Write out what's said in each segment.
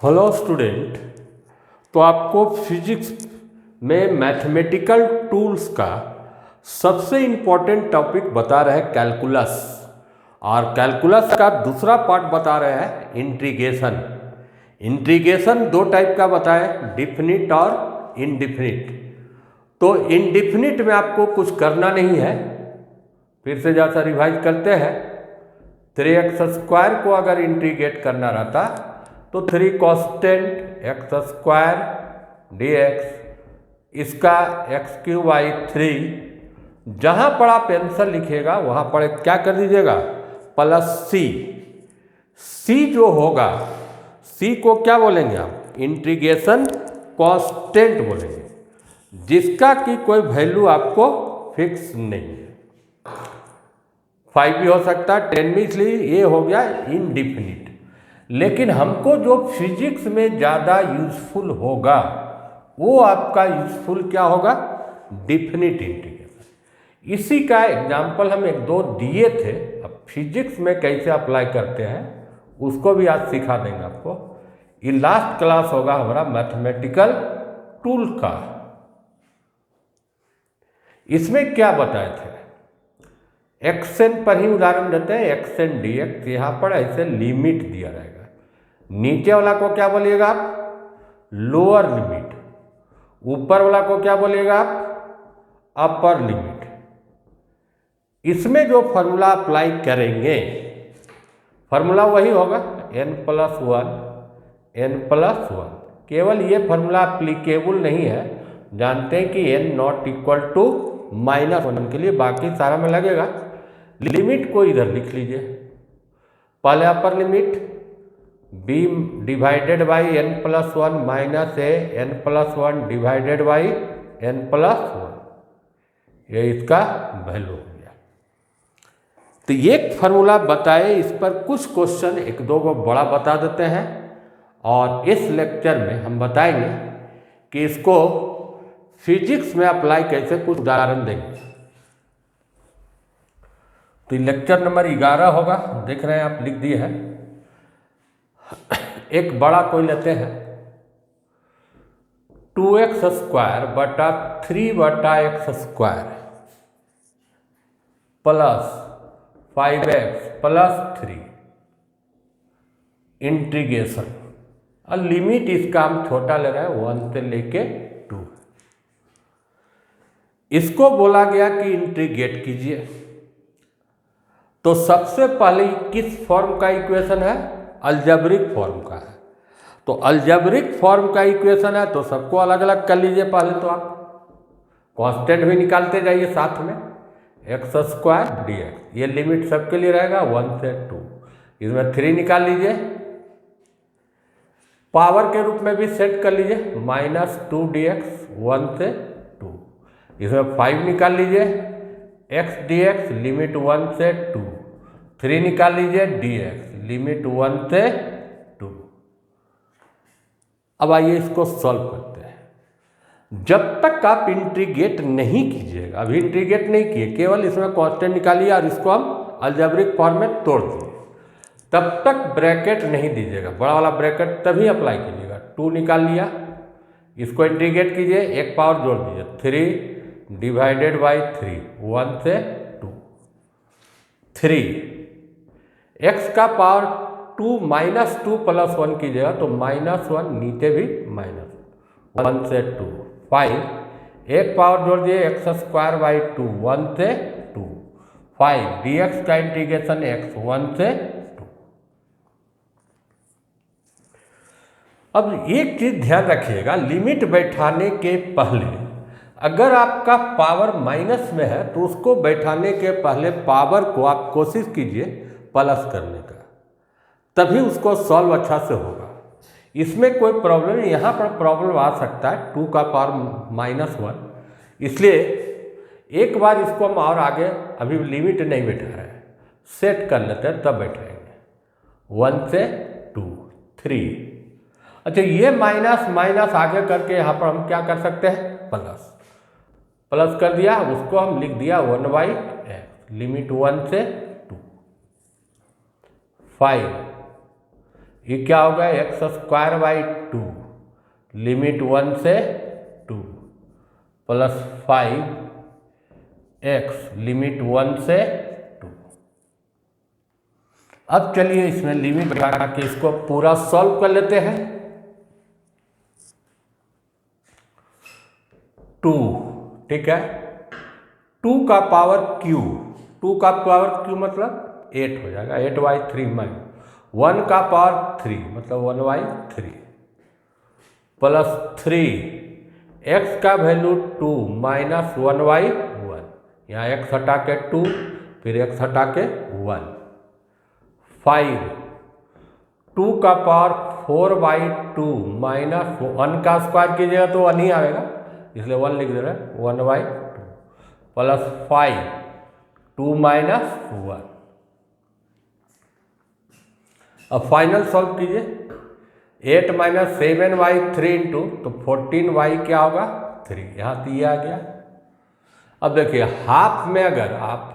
Hello student. तो आपको physics में मैथमेटिकल टूल्स का सबसे इम्पोर्टेंट टॉपिक बता रहे हैं कैलकुलस, और कैलकुलस का दूसरा पार्ट बता रहे हैं इंटीग्रेशन। इंटीग्रेशन दो टाइप का बताए, डिफिनिट और इनडिफिनिट। तो इनडिफिनिट में आपको कुछ करना नहीं है, फिर से जैसा रिवाइज करते हैं। 3x² को अगर इंटीग्रेट करना रहता तो 3 कॉन्स्टेंट x² dx, इसका x³ जहाँ पर आप आंसर लिखिएगा वहाँ पर क्या कर दीजिएगा, +c। c जो होगा, c को क्या बोलेंगे आप, इंटीग्रेशन कांस्टेंट बोलेंगे, जिसका कि कोई वैल्यू आपको फिक्स नहीं है। 5 भी हो सकता है, 10 भी, इसलिए ये हो गया इनडिफिनिट। लेकिन हमको जो फिजिक्स में ज़्यादा यूजफुल होगा वो आपका यूजफुल क्या होगा, डिफिनिट इंटीग्रेशन। इसी का एग्जाम्पल हम एक दो दिए थे। अब फिजिक्स में कैसे अप्लाई करते हैं उसको भी आज सिखा देंगे आपको। ये लास्ट क्लास होगा हमारा मैथमेटिकल टूल का। इसमें क्या बताए थे, एक्सएन पर ही उदाहरण देते हैं, एक्सएन dx। यहाँ पर ऐसे लिमिट दिया रहेगा, नीचे वाला को क्या बोलिएगा आप, लोअर लिमिट, ऊपर वाला को क्या बोलिएगा आप, अपर लिमिट। इसमें जो फॉर्मूला अप्लाई करेंगे, फॉर्मूला वही होगा n+1 n+1। केवल ये फॉर्मूला अप्लीकेबल नहीं है, जानते हैं कि n=-1 के लिए, बाकी सारा में लगेगा। लिमिट को इधर लिख लीजिए, पहले upper limit b divided by n+1 minus a n+1 divided by n+1, ये इसका वैल्यू हो गया। तो ये फार्मूला बताए, इस पर कुछ क्वेश्चन एक दो को बड़ा बता देते हैं, और इस लेक्चर में हम बताएंगे कि इसको फिजिक्स में अप्लाई कैसे, कुछ उदाहरण देंगे। तो लेक्चर नंबर 11 होगा, देख रहे हैं आप, लिख दिए हैं। एक बड़ा कोई लेते हैं, 2x² बटा 3/x² प्लस 5x+3 इंटीग्रेशन। और लिमिट इसका हम छोटा ले रहे हैं, 1 से लेके 2। इसको बोला गया कि इंटीग्रेट कीजिए। तो सबसे पहले किस फॉर्म का इक्वेशन है, अलजेब्रिक फॉर्म का है। तो अलजेब्रिक फॉर्म का इक्वेशन है तो सबको अलग अलग कर लीजिए। पहले तो आप कांस्टेंट भी निकालते जाइए साथ में, x² dx, ये लिमिट सबके लिए रहेगा 1 से 2। इसमें 3 निकाल लीजिए, पावर के रूप में भी सेट कर लीजिए, -2 dx 1 से 2। इसमें 5 निकाल लीजिए, x dx लिमिट 1 से 2। 3 निकाल लीजिए, dx लिमिट 1 से 2। अब आइए इसको सॉल्व करते हैं। जब तक आप इंटीग्रेट नहीं कीजिएगा, अभी इंटीग्रेट नहीं किए, केवल इसमें कांस्टेंट निकालिए और इसको हम अलजेब्रिक फॉर्म में तोड़ दिए, तब तक ब्रैकेट नहीं दीजिएगा। बड़ा वाला ब्रैकेट तभी अप्लाई कीजिएगा। 2 निकाल लिया, इसको इंटीग्रेट कीजिए, एक पावर जोड़ दीजिए, 3 डिवाइडेड बाई 3, 1 से 2। 3 x का पावर 2 -2 + 1 कीजिएगा तो -1, नीचे भी -1 से 2। 5 एक पावर जोड़ दिए, x² 2, 1 से 2। 5 dx का इंटीग्रेशन x 1 से 2। अब एक चीज ध्यान रखिएगा, लिमिट बैठाने के पहले अगर आपका पावर माइनस में है तो उसको बैठाने के पहले पावर को आप कोशिश कीजिए प्लस करने का, तभी उसको सॉल्व अच्छा से होगा। इसमें कोई प्रॉब्लम नहीं, यहाँ पर प्रॉब्लम आ सकता है 2 का पावर -1, इसलिए एक बार इसको हम और आगे, अभी लिमिट नहीं बैठा रहे हैं, सेट कर लेते हैं तब बैठाएंगे। 1 से 2, 3। अच्छा, ये माइनस आगे करके यहाँ पर हम क्या कर सकते हैं, प्लस कर दिया, उसको हम लिख दिया 1/x, लिमिट 1 से 2। 5 ये क्या होगा एक्स स्क्वायर बाई 2 लिमिट 1 से 2 प्लस 5x लिमिट 1 से 2। अब चलिए इसमें लिमिट लगा के इसको पूरा सॉल्व कर लेते हैं। 2 ठीक है, 2 का पावर q, 2 का पावर q मतलब 8 हो जाएगा, 8/3 माइनस 1 का पावर 3 मतलब 1/3 प्लस 3 x का वैल्यू 2 माइनस 1/1, यहाँ x हटा के 2 फिर x हटा के 1, 5 2 का पावर 4/2 माइनस 1 का स्क्वायर कीजिएगा तो 1 ही आएगा, इसलिए 1 लिख दे रहे हैं 1/2 प्लस 5 2 माइनस 1। अब फाइनल सॉल्व कीजिए, 8 माइनस 7/3 इंटू तो 14y क्या होगा 3, यहाँ तो ये आ गया। अब देखिए हाफ में अगर आप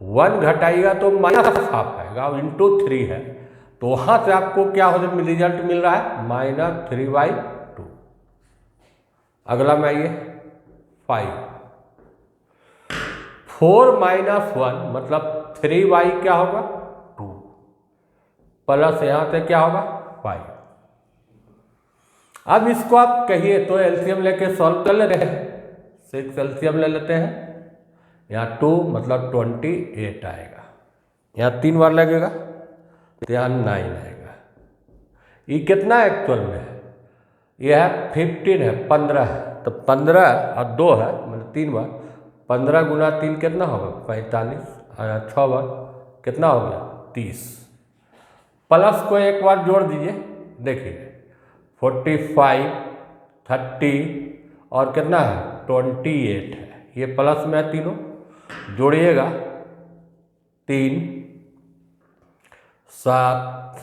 1 घटाइएगा तो माइनस हाफ आएगा, अब इंटू 3 है तो वहाँ से आपको क्या हो रिजल्ट मिल रहा है -3/2। अगला में आइए 5 4 माइनस 1 मतलब 3y क्या होगा 2 प्लस यहाँ से क्या होगा 5। अब इसको आप कहिए तो एलसीएम लेके सॉल्व कर लेते हैं, 6 एलसीएम ले लेते हैं, यहाँ 2 मतलब 28 आएगा, यहाँ 3 बार लगेगा तो यहाँ 9 आएगा। ये कितना एक्चुअल में है, यह है 15 है 15 है तो 15 और 2 है मतलब 3 बार, 15 गुना 3 कितना होगा 45 और 6 बार कितना हो गया 30। प्लस को एक बार जोड़ दीजिए, देखिए 45 30 और कितना है 28 है, ये प्लस में है तीनों, जोड़िएगा 3 7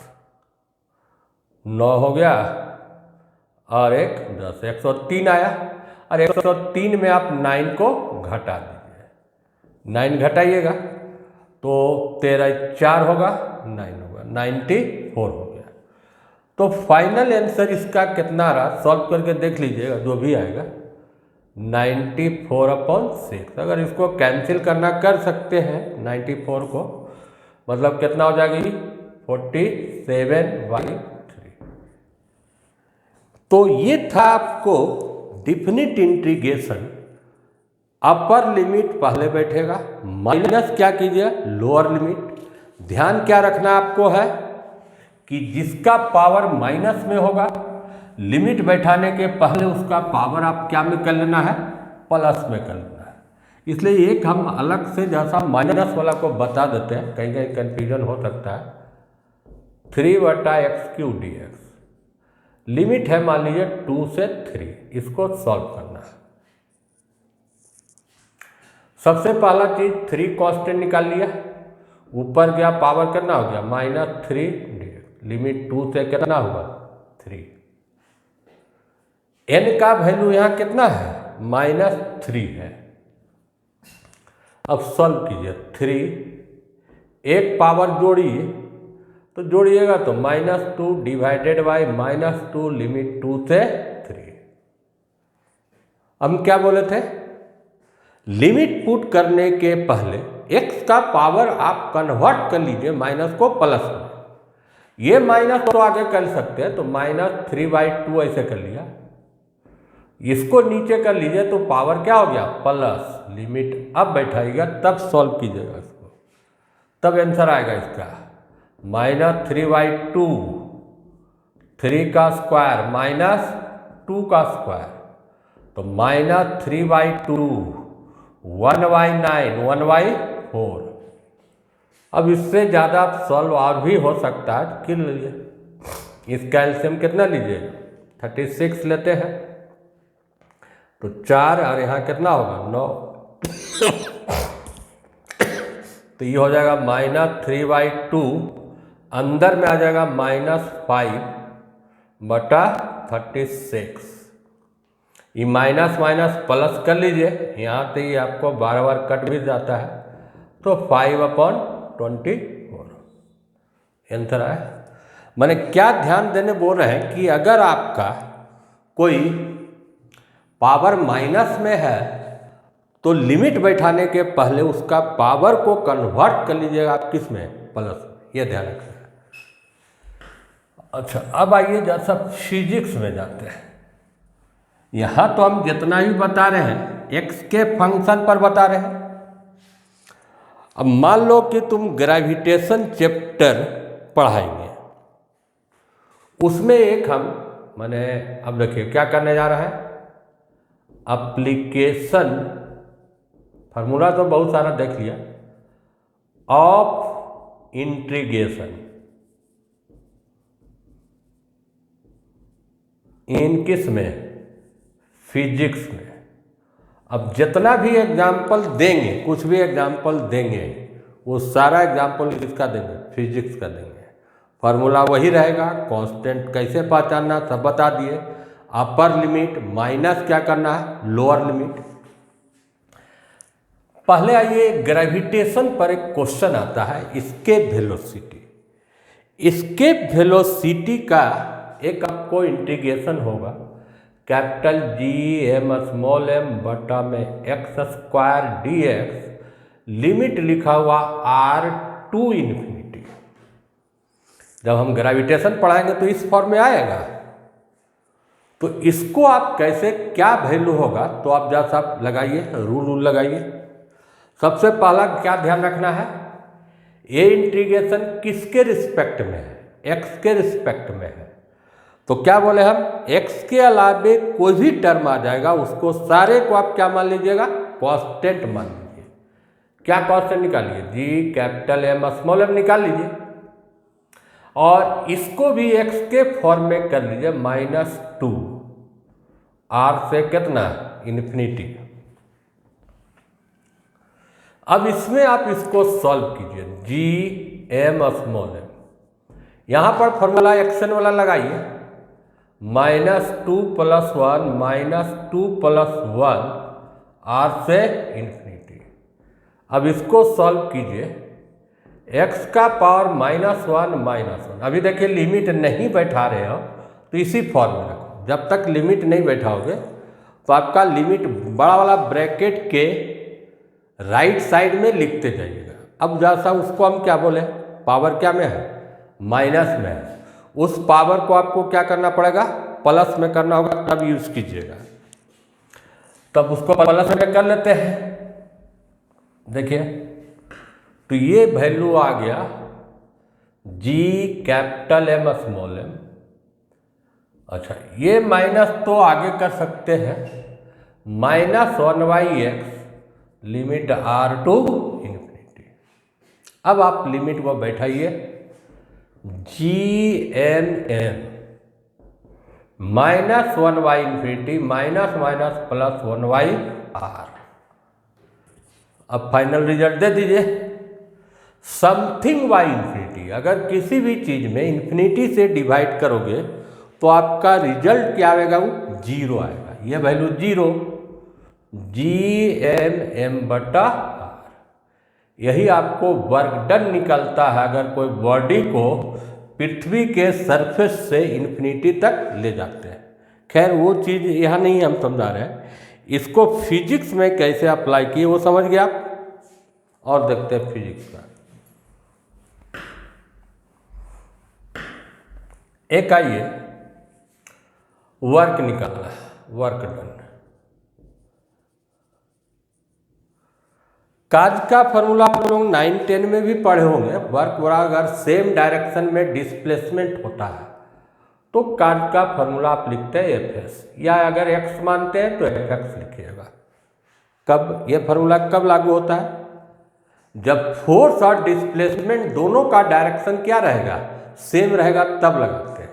9 हो गया और 1 10, 103 आया। और 103 में आप 9 को घटा दीजिए, 9 घटाइएगा तो 13 4 होगा 9 होगा 94 हो गया। तो फाइनल आंसर इसका कितना रहा सॉल्व करके देख लीजिएगा, जो भी आएगा 94/6। अगर इसको कैंसिल करना कर सकते हैं 94 को, मतलब कितना हो जाएगी 47/3। तो ये था आपको डिफिनिट इंटीग्रेशन। अपर लिमिट पहले बैठेगा, माइनस क्या कीजिए लोअर लिमिट। ध्यान क्या रखना आपको है कि जिसका पावर माइनस में होगा लिमिट बैठाने के पहले उसका पावर आप क्या में कर लेना है प्लस में कर लेना है। इसलिए एक हम अलग से जैसा माइनस वाला को बता देते हैं, कहीं कहीं कन्फ्यूजन हो सकता है। 3/x³ dx लिमिट है मान लीजिए 2 से 3, इसको सॉल्व करना है। सबसे पहला चीज 3 कांस्टेंट निकाल लिया, ऊपर गया पावर कितना हो गया -3 dx, लिमिट 2 से कितना हुआ 3। n का वैल्यू यहाँ कितना है -3 है। अब सॉल्व कीजिए 3 एक पावर जोड़िए तो जोड़िएगा तो -2 डिवाइडेड बाई -2 लिमिट 2 से 3। हम क्या बोले थे लिमिट पुट करने के पहले x का पावर आप कन्वर्ट कर लीजिए माइनस को प्लस में। ये माइनस तो आगे कर सकते हैं तो -3/2 ऐसे कर लिया, इसको नीचे कर लीजिए तो पावर क्या हो गया प्लस, लिमिट अब बैठाइएगा तब सॉल्व कीजिएगा इसको, तब आंसर आएगा इसका -3/2 3 का स्क्वायर -2 का स्क्वायर तो -3/2 1/9 1/4। अब इससे ज़्यादा आप सॉल्व और भी हो सकता है, किन लीजिए इसका एलसीएम कितना लीजिए 36 लेते हैं तो 4 और यहाँ कितना होगा 9 तो ये हो जाएगा -3/2 अंदर में आ जाएगा -5/36। ये माइनस माइनस प्लस कर लीजिए, यहाँ से ये आपको बार बार कट भी जाता है तो 5/24 आंसर है। मैंने क्या ध्यान देने बोल रहे हैं कि अगर आपका कोई पावर माइनस में है तो लिमिट बैठाने के पहले उसका पावर को कन्वर्ट कर लीजिएगा आप किस में, प्लस में, ये ध्यान रखना है। अच्छा, अब आइए जैसा फिजिक्स में जाते हैं। यहाँ तो हम जितना भी बता रहे हैं एक्स के फंक्शन पर बता रहे हैं। अब मान लो कि तुम ग्रेविटेशन चैप्टर पढ़ाएंगे, उसमें एक मैंने अब देखिए क्या करने जा रहा है, एप्लीकेशन, फार्मूला तो बहुत सारा देख लिया, ऑफ इंटीग्रेशन इन किस में, फिजिक्स में। अब जितना भी एग्जाम्पल देंगे, कुछ भी एग्जाम्पल देंगे, वो सारा एग्जाम्पल किसका देंगे, फिजिक्स का देंगे। फार्मूला वही रहेगा, कांस्टेंट कैसे पहचानना सब बता दिए, अपर लिमिट माइनस क्या करना है, लोअर लिमिट। पहले आइए ग्रेविटेशन पर एक क्वेश्चन आता है, एस्केप वेलोसिटी। एस्केप वेलोसिटी का एक आपको इंटीग्रेशन होगा, capital G M small M बटा में X square D X, limit लिखा हुआ आर टू इन्फिनिटी। जब हम ग्रेविटेशन पढ़ाएंगे तो इस फॉर्म में आएगा, तो इसको आप कैसे क्या वैल्यू होगा, तो आप जैसा आप लगाइए, रूल लगाइए। सबसे पहला क्या ध्यान रखना है, ये इंटीग्रेशन किसके रिस्पेक्ट में है, एक्स के रिस्पेक्ट में है। तो क्या बोले हम, एक्स के अलावे कोई भी टर्म आ जाएगा उसको सारे को आप क्या मान लीजिएगा, कांस्टेंट मान लीजिए। क्या कांस्टेंट निकालिए, G capital M small M निकाल लीजिए, और इसको भी एक्स के फॉर्म में कर लीजिए -2 आर से कितना, इन्फिनिटी। अब इसमें आप इसको सॉल्व कीजिए, जी एम स्मॉल एम, यहां पर फॉर्मूला एक्शन वाला लगाइए, -2 + 1 -2 + 1 आर से इन्फिनिटी। अब इसको सॉल्व कीजिए, x का पावर -1 अभी देखिए लिमिट नहीं बैठा रहे हो तो इसी फॉर्म में रखो। जब तक लिमिट नहीं बैठाओगे तो आपका लिमिट बड़ा वाला ब्रैकेट के राइट साइड में लिखते जाइएगा। अब जैसा उसको हम क्या बोले, पावर क्या में है, माइनस में है, उस पावर को आपको क्या करना पड़ेगा, प्लस में करना होगा, तब यूज कीजिएगा। तब उसको प्लस में कर लेते हैं, देखिए तो ये वैल्यू आ गया G capital M small M. अच्छा, ये माइनस तो आगे कर सकते हैं, -1/x limit are to infinity. अब आप लिमिट को बैठाइए, जी एन एम -1/∞ -1/r। अब फाइनल रिजल्ट दे दीजिए, समथिंग बाई इन्फिनिटी। अगर किसी भी चीज में इन्फिनिटी से डिवाइड करोगे तो आपका रिजल्ट क्या आएगा, वो 0 आएगा। यह वैल्यू 0, Gm/r। यही आपको वर्क डन निकलता है अगर कोई बॉडी को पृथ्वी के सरफेस से इन्फिनिटी तक ले जाते हैं। खैर वो चीज़ यहाँ नहीं हम समझा रहे हैं, इसको फिजिक्स में कैसे अप्लाई किए वो समझ गए आप। और देखते हैं फिजिक्स का एक आइए वर्क निकालना है, वर्क डन। काज का फॉर्मूला आप लोग 9-10 में भी पढ़े होंगे। वर्क अगर सेम डायरेक्शन में डिस्प्लेसमेंट होता है तो काज का फॉर्मूला आप लिखते हैं Fs, या अगर x मानते हैं तो Fx लिखिएगा। कब ये फॉर्मूला कब लागू होता है, जब फोर्स और डिस्प्लेसमेंट दोनों का डायरेक्शन क्या रहेगा, सेम रहेगा, तब लगाते हैं।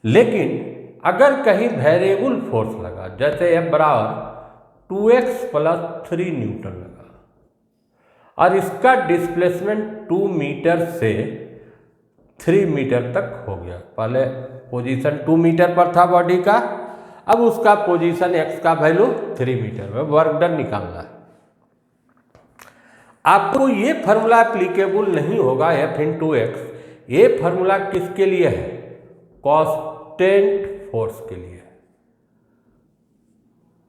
लेकिन अगर कहीं वेरिएबल फोर्स लगा, जैसे F = 2x + 3 न्यूटन लगा और इसका डिस्प्लेसमेंट 2 मीटर से 3 मीटर तक हो गया। पहले पोजीशन 2 मीटर पर था बॉडी का, अब उसका पोजीशन x का वैल्यू 3 मीटर में, वर्क डन निकालना है। आपको ये फॉर्मूला एप्लीकेबल नहीं होगा F × x, ये फॉर्मूला किसके लिए है? कांस्टेंट फोर्स के लिए।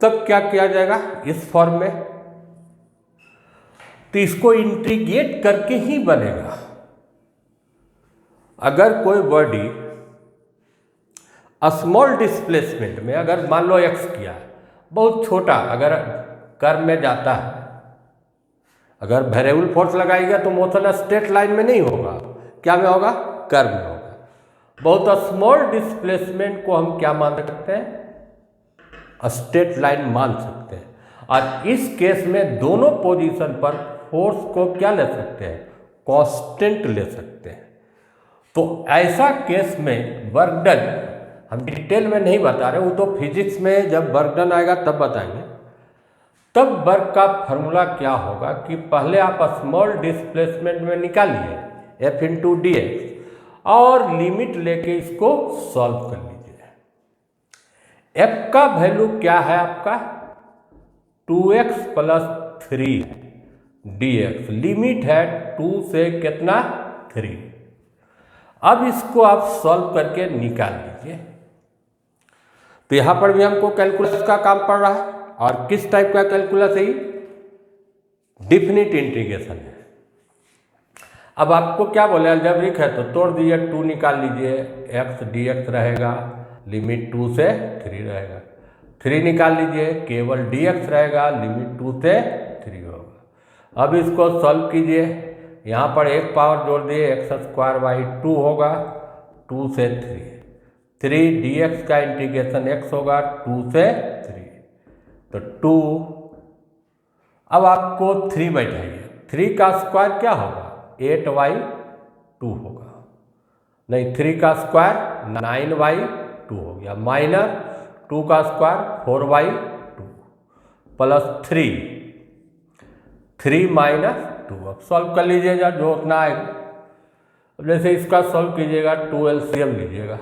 तब क्या किया जाएगा इस फॉर्म में? तो इसको इंटीग्रेट करके ही बनेगा। अगर कोई बॉडी स्मॉल डिस्प्लेसमेंट में, अगर मान लो एक्स किया, बहुत छोटा, अगर कर्व में जाता है, अगर वेरिएबल फोर्स लगाएगा तो मोशन स्ट्रेट लाइन में नहीं होगा, क्या में होगा? कर्व में होगा। बहुत स्मॉल डिस्प्लेसमेंट को हम क्या मान सकते हैं? स्ट्रेट लाइन मान सकते हैं। और इस केस में दोनों पोजीशन पर फोर्स को क्या ले सकते हैं? कांस्टेंट ले सकते हैं। तो ऐसा केस में वर्क डन हम डिटेल में नहीं बता रहे, वो तो फिजिक्स में जब वर्क डन आएगा तब बताएंगे। तब वर्क का फॉर्मूला क्या होगा कि पहले आप स्मॉल डिस्प्लेसमेंट में निकालिए F इंटू डी एक्स और लिमिट लेके इसको सॉल्व कर लीजिए। F का वैल्यू क्या है आपका? 2x प्लस 3 dx, लिमिट है 2 से कितना? 3। अब इसको आप सॉल्व करके निकाल लीजिए। तो यहां पर भी हमको कैलकुलस का काम पड़ रहा है। और किस टाइप का कैलकुलस है? डिफिनिट इंटीग्रेशन है। अब आपको क्या बोले? अलजेब्रिक है तो तोड़ दीजिए, 2 निकाल लीजिए, x dx रहेगा, लिमिट 2 से 3 रहेगा। 3 निकाल लीजिए, केवल dx रहेगा, लिमिट 2 से 3 होगा। अब इसको सॉल्व कीजिए, यहाँ पर एक पावर जोड़ दिए, x² 2 होगा, 2 से 3 dx का इंटीग्रेशन x होगा 2 से 3, तो 2। अब आपको 3 बैठाइए, 3 का स्क्वायर क्या होगा? 8y2 होगा, नहीं 3 का स्क्वायर 9y2 हो गया, माइनस 2 का स्क्वायर 4y2 प्लस 3 माइनस 2। अब सॉल्व कर लीजिएगा जो उतना आएगा। अब जैसे इसका सॉल्व कीजिएगा, 2 LCM लीजिएगा,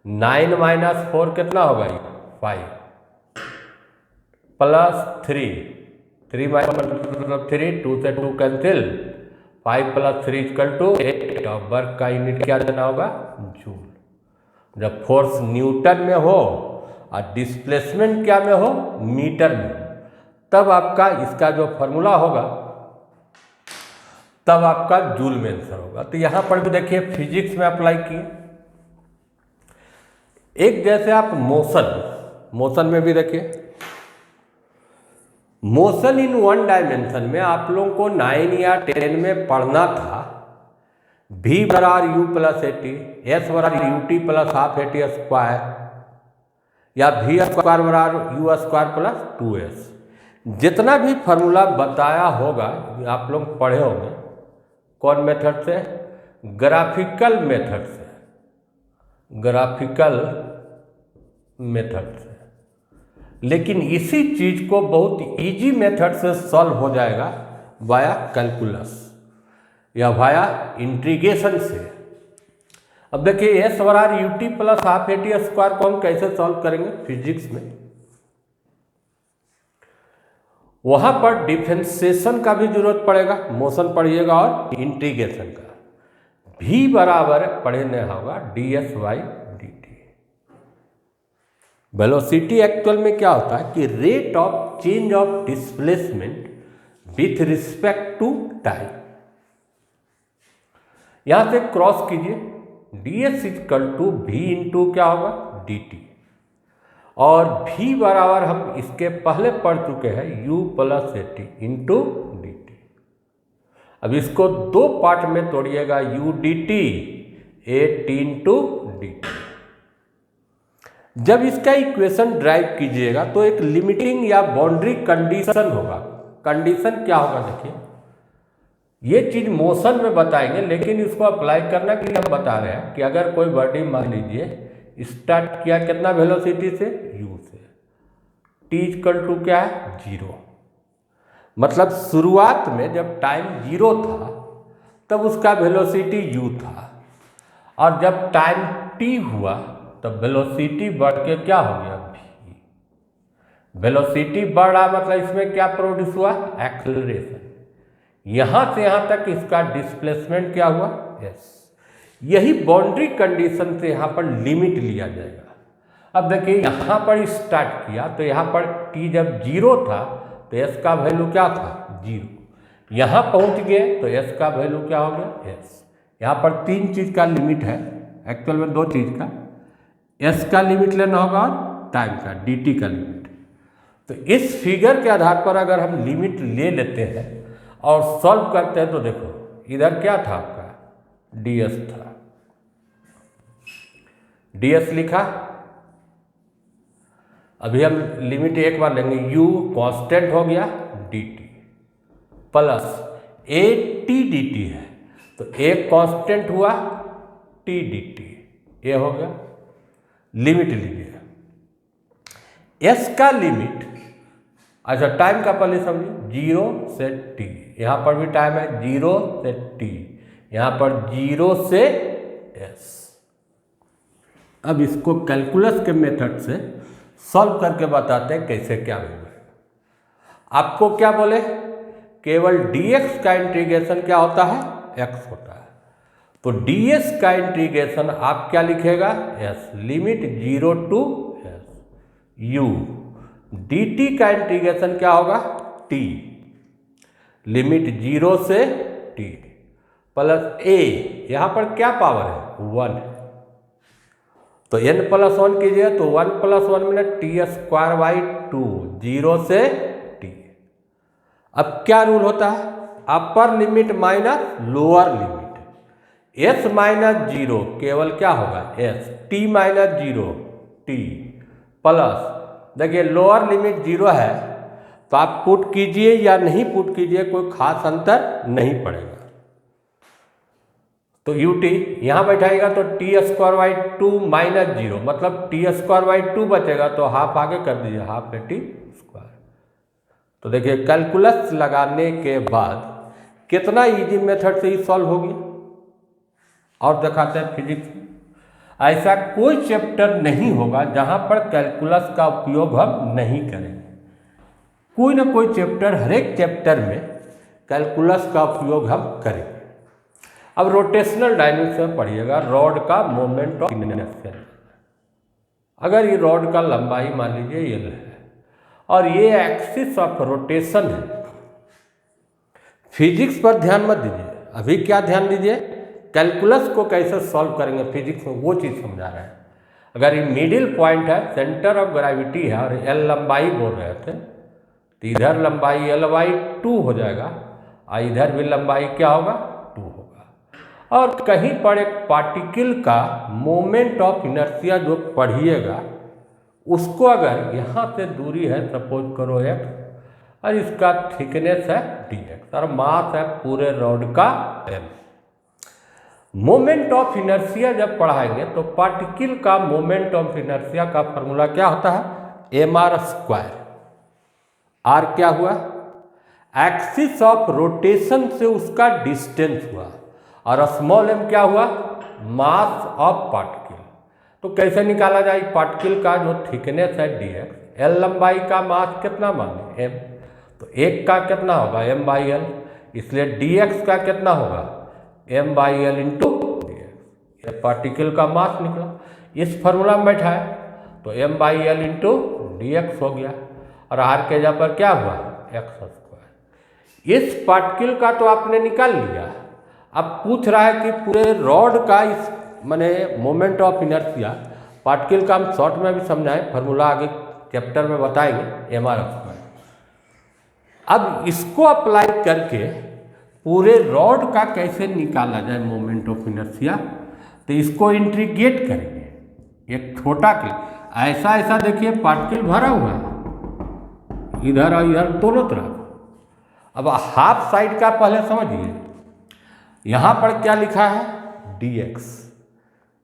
9 माइनस 4 कितना होगा? 5 प्लस 3 माइनस 3, 2 से 2 cancel, 5 plus 3 equal to 8। Work का यूनिट क्या देना होगा? जूल। जब फोर्स न्यूटन में हो और डिस्प्लेसमेंट क्या में हो? मीटर में, तब आपका इसका जो फॉर्मूला होगा तब आपका जूल में आंसर होगा। तो यहां पर भी देखिए फिजिक्स में अप्लाई किए। एक जैसे आप मोशन में भी देखिए, मोशन इन 1 डायमेंशन में आप लोगों को 9 या 10 में पढ़ना था, v बराबर u plus a t, s बराबर u t plus half a t square, या v स्क्वायर बराबर यू स्क्वायर प्लस 2s। जितना भी फॉर्मूला बताया होगा आप लोग पढ़े होंगे। कौन मेथड से? ग्राफिकल मेथड से, ग्राफिकल मेथड से। लेकिन इसी चीज को बहुत इजी मेथड से सॉल्व हो जाएगा वाया कैलकुलस या वाया इंटीग्रेशन से। अब देखिए एस बराबर u t plus half a t square को हम कैसे सॉल्व करेंगे फिजिक्स में? वहां पर डिफरेंशिएशन का भी जरूरत पड़ेगा, मोशन पढ़िएगा और इंटीग्रेशन का। v बराबर पढ़ने होगा D S by D T. Velocity actual में क्या होता है कि rate of change of displacement with respect to time. यहां से क्रॉस कीजिए, D S equal to V into क्या होगा? D T. और v बराबर हम इसके पहले पढ़ चुके हैं u plus a T into D T. अब इसको 2 पार्ट में तोड़िएगा, u D T, A T into D T. जब इसका इक्वेशन ड्राइव कीजिएगा तो एक लिमिटिंग या बाउंड्री कंडीशन होगा। कंडीशन क्या होगा? देखिए ये चीज मोशन में बताएंगे, लेकिन इसको अप्लाई करना के लिए हम बता रहे हैं कि अगर कोई बॉडी मान लीजिए स्टार्ट किया कितना वेलोसिटी से? u से, t इक्वल टू क्या है? 0। मतलब शुरुआत में जब टाइम 0 था तब उसका वेलोसिटी u था, और जब टाइम t हुआ तब वेलोसिटी बढ़ के क्या हो गया? v। वेलोसिटी बढ़ रहा मतलब इसमें क्या प्रोड्यूस हुआ? एक्सेलरेशन। यहां से यहां तक इसका डिस्प्लेसमेंट क्या हुआ? s। यही बाउंड्री कंडीशन से यहाँ पर लिमिट लिया जाएगा। अब देखिए यहाँ पर स्टार्ट किया तो यहाँ पर t जब 0 था तो s का वैल्यू क्या था 0। यहाँ पहुँच गए तो s का वैल्यू क्या हो गया s। यहाँ पर 3 चीज़ का लिमिट है, एक्चुअल में 2 चीज़ का, s का लिमिट लेना होगा और टाइम का dt का लिमिट। तो इस फिगर के आधार पर अगर हम लिमिट ले लेते हैं और सॉल्व करते हैं तो देखो इधर क्या था आपका ds था, ds लिखा। अभी हम लिमिट एक बार लेंगे, u कांस्टेंट हो गया dt plus a t dt है तो एक कांस्टेंट हुआ t dt, ये हो गया। लिमिट लीजिए s का लिमिट, अच्छा टाइम का पहले समझिए 0 से t, यहाँ पर भी टाइम है 0 से t, यहाँ पर 0 से s। अब इसको कैलकुलस के मेथड से सॉल्व करके बताते हैं कैसे क्या होगा। आपको क्या बोले, केवल dx का इंटीग्रेशन क्या होता है x होता है, तो ds का इंटीग्रेशन आप क्या लिखेगा s, limit 0 to s u। dt का इंटीग्रेशन क्या होगा t, लिमिट 0 से t प्लस a, यहाँ पर क्या पावर है 1 है तो n+1 कीजिए तो 1+1 में t² 2, 0 से t। अब क्या रूल होता है, upper limit minus lower limit, s minus 0 केवल क्या होगा s, t minus 0 t plus, देखिए लोअर लिमिट 0 है तो आप पुट कीजिए या नहीं पुट कीजिए कोई खास अंतर नहीं पड़ेगा। तो ut यहाँ बैठाएगा तो t² 2 माइनस 0 मतलब t² 2 बचेगा तो हाफ आगे कर दीजिए, हाफ है t²। तो देखिए कैलकुलस लगाने के बाद कितना इजी मेथड से ही सॉल्व होगी। और दिखाते हैं फिजिक्स में, ऐसा कोई चैप्टर नहीं होगा जहाँ पर कैलकुलस का उपयोग हम नहीं करेंगे। कोई ना कोई चैप्टर, हर एक चैप्टर में कैलकुलस का उपयोग हम करेंगे। अब रोटेशनल डायनेमिक्स में पढ़िएगा, रॉड का मोमेंट ऑफ इनर्शिया। अगर ये रॉड का लंबाई मान लीजिए L है और ये एक्सिस ऑफ रोटेशन है, फिजिक्स पर ध्यान मत दीजिए, अभी क्या ध्यान दीजिए कैलकुलस को कैसे सॉल्व करेंगे फिजिक्स में, वो चीज़ समझा रहे हैं। अगर ये मिडिल पॉइंट है, सेंटर ऑफ ग्रेविटी है और L लंबाई बोल रहे थे तो इधर लंबाई L/2 हो जाएगा और इधर भी लंबाई क्या होगा 2 होगा। और कहीं पर एक पार्टिकल का मोमेंट ऑफ इनर्शिया जो पढ़िएगा उसको अगर यहाँ से दूरी है सपोज करो x और इसका थिकनेस है dx और मास है पूरे रॉड का m। मोमेंट ऑफ इनर्शिया जब पढ़ाएंगे तो पार्टिकल का मोमेंट ऑफ इनर्शिया का फॉर्मूला क्या होता है mr²। r क्या हुआ, एक्सिस ऑफ रोटेशन से उसका डिस्टेंस हुआ और स्मॉल m क्या हुआ मास ऑफ पार्टिकल। तो कैसे निकाला जाए, पार्टिकल का जो थिकनेस है dx, l लंबाई का मास कितना माने m, तो एक का कितना होगा m/l, इसलिए dx का कितना होगा m/l इंटू dx। ये पार्टिकल का मास निकला, इस फॉर्मूला में बैठा है तो m/l इंटू dx हो गया और r के जगह पर क्या हुआ x²। इस पार्टिकल का तो आपने निकाल लिया, अब पूछ रहा है कि पूरे रॉड का इस माने मोमेंट ऑफ इनर्शिया, पार्टिकल का हम शॉर्ट में भी समझाएं, फार्मूला आगे चैप्टर में बताएंगे mr²। अब इसको अप्लाई करके पूरे रॉड का कैसे निकाला जाए मोमेंट ऑफ इनर्शिया, तो इसको इंटीग्रेट करेंगे एक छोटा के ऐसा ऐसा देखिए पार्टिकल भरा हुआ है इधर और इधर दोनों तरफ। अब हाफ साइड का पहले समझिए, यहाँ पर क्या लिखा है dx,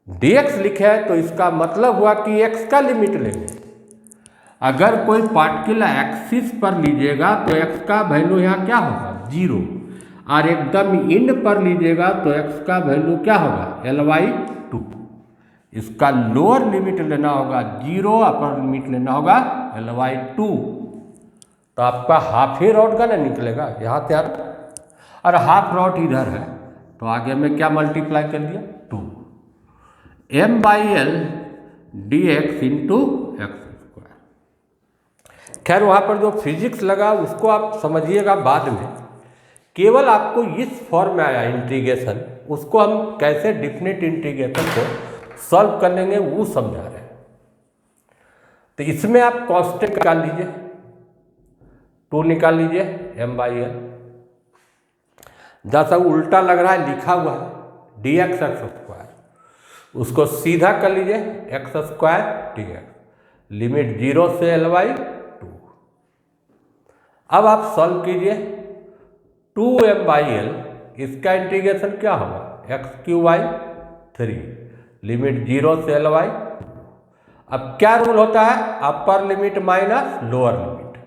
dx लिखा है तो इसका मतलब हुआ कि x का लिमिट लेंगे। अगर कोई पार्टिकल एक्सिस पर लीजिएगा तो x का वैल्यू यहाँ क्या होगा 0 और एकदम इंड पर लीजिएगा तो x का वैल्यू क्या होगा L/2। इसका लोअर लिमिट लेना होगा 0, अपर लिमिट लेना होगा L/2। तो आपका हाफ ही रॉड का ना निकलेगा यहाँ से, और हाफ रॉड इधर है तो आगे में क्या मल्टीप्लाई कर दिया 2 m by L D x into x square. खैर वहाँ पर जो फिजिक्स लगा उसको आप समझिएगा बाद में, केवल आपको इस फॉर्म में आया इंटीग्रेशन, उसको हम कैसे डिफिनिट इंटीग्रेशन को सॉल्व कर लेंगे वो समझा रहे हैं। तो इसमें आप कांस्टेंट निकाल लीजिए, 2 निकाल लीजिए m बाई एल, जैसा उल्टा लग रहा है लिखा हुआ है डी एक्स एक्स स्क्वायर, उसको सीधा कर लीजिए x square D X, limit 0 से एल बाई 2। अब आप सॉल्व कीजिए 2m बाई एल, इसका इंटीग्रेशन क्या होगा एक्स क्यू बाई 3, लिमिट 0 से एल बाई। अब क्या रूल होता है, upper limit minus lower limit,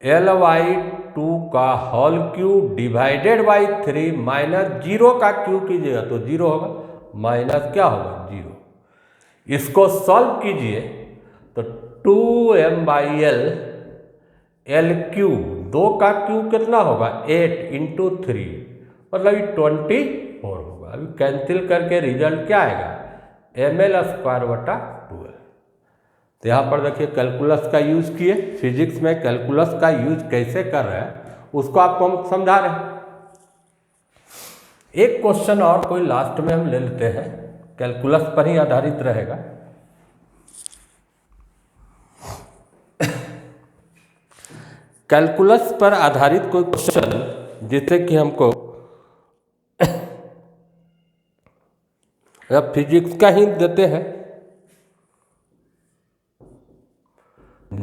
L by 2 का whole cube divided by 3 minus 0 का क्यूब कीजिएगा तो 0 होगा, माइनस क्या होगा 0। इसको सॉल्व कीजिए तो 2m by L, L cube 2 का क्यूब कितना होगा 8 इंटू 3, मतलब ये 24 होगा। अभी कैंसिल करके रिजल्ट क्या आएगा ml स्क्वायर बटा 12। तो यहाँ पर देखिए कैलकुलस का यूज किए, फिजिक्स में कैलकुलस का यूज कैसे कर रहे हैं उसको आपको हम समझा रहे हैं। एक क्वेश्चन और कोई लास्ट में हम ले लेते हैं, कैलकुलस पर ही आधारित रहेगा। कैलकुलस पर आधारित कोई क्वेश्चन जिससे कि हमको फिजिक्स का ही देते हैं,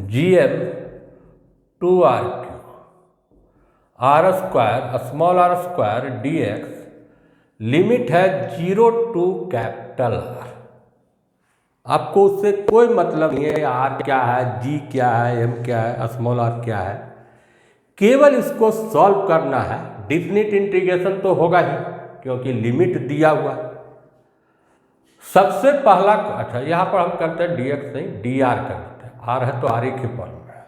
GM 2r Q R square small R square D X, limit है 0 टू कैपिटल आर। आपको उससे कोई मतलब नहीं है आर क्या है, जी क्या है, एम क्या है, स्मॉल आर क्या है, केवल इसको सॉल्व करना है। डिफिनिट इंटीग्रेशन तो होगा ही क्योंकि लिमिट दिया हुआ है। सबसे पहला, अच्छा यहाँ पर हम करते हैं डी एक्स नहीं डी आर कर देते हैं, आर है तो आर ही के फॉर्म में है।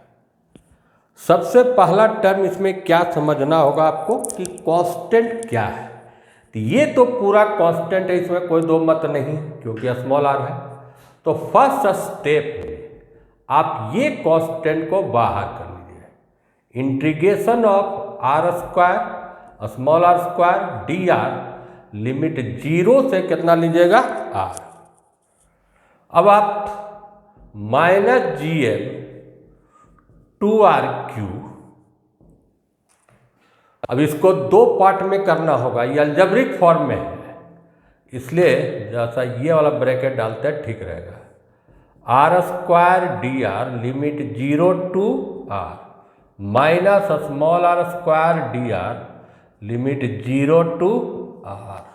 सबसे पहला टर्म इसमें क्या समझना होगा आपको कि कांस्टेंट क्या है। तो ये तो पूरा कांस्टेंट है, इसमें कोई दो मत नहीं क्योंकि स्मॉल आर है। तो फर्स्ट स्टेप में आप ये कांस्टेंट को बाहर कर लीजिए, integration of R square small R square D R, limit 0 से कितना लीजिएगा आर। अब आप माइनस GM 2r क्यू, अब इसको दो पार्ट में करना होगा, ये अलजेब्रिक फॉर्म में है इसलिए जैसा ये वाला ब्रैकेट डालते हैं ठीक रहेगा। R square D R, limit 0 to R, minus small R square D R, limit 0 to R.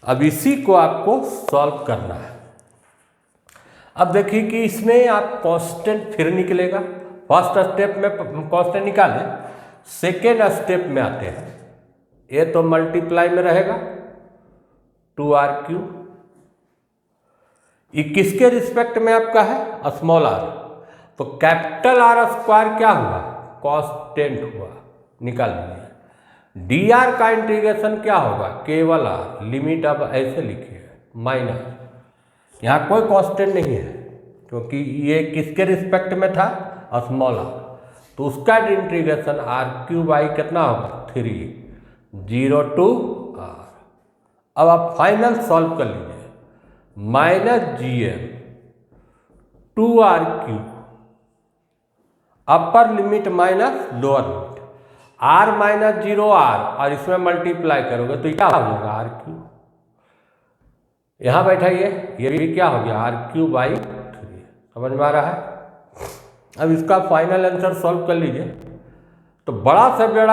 अब इसी को आपको सॉल्व करना है। अब देखिए कि इसमें आप कांस्टेंट फिर निकलेगा, फर्स्ट स्टेप में कांस्टेंट निकाले, सेकेंड स्टेप में आते हैं, ये तो मल्टीप्लाई में रहेगा 2r क्यू, ये किसके रिस्पेक्ट में आपका है स्मॉल आर, तो कैपिटल आर स्क्वायर क्या हुआ कांस्टेंट हुआ, निकाल लीजिए। डी आर का इंटीग्रेशन क्या होगा केवल आर, लिमिट अब ऐसे लिखिए माइनस, यहाँ कोई कांस्टेंट नहीं है क्योंकि ये किसके रिस्पेक्ट में था स्मॉल आर, तो उसका इंटीग्रेशन आर क्यू बाई कितना होगा 3, 0 टू आर। अब आप फाइनल सॉल्व कर लीजिए, माइनस GM 2r क्यू, अपर limit minus lower limit, r minus 0 r, और इसमें मल्टीप्लाई करोगे तो क्या हो जाएगा आर क्यू, यहाँ बैठाइए ये भी क्या हो गया आर क्यू बाई 3। समझ में आ रहा है। अब इसका फाइनल आंसर सॉल्व कर लीजिए तो बड़ा से बड़ा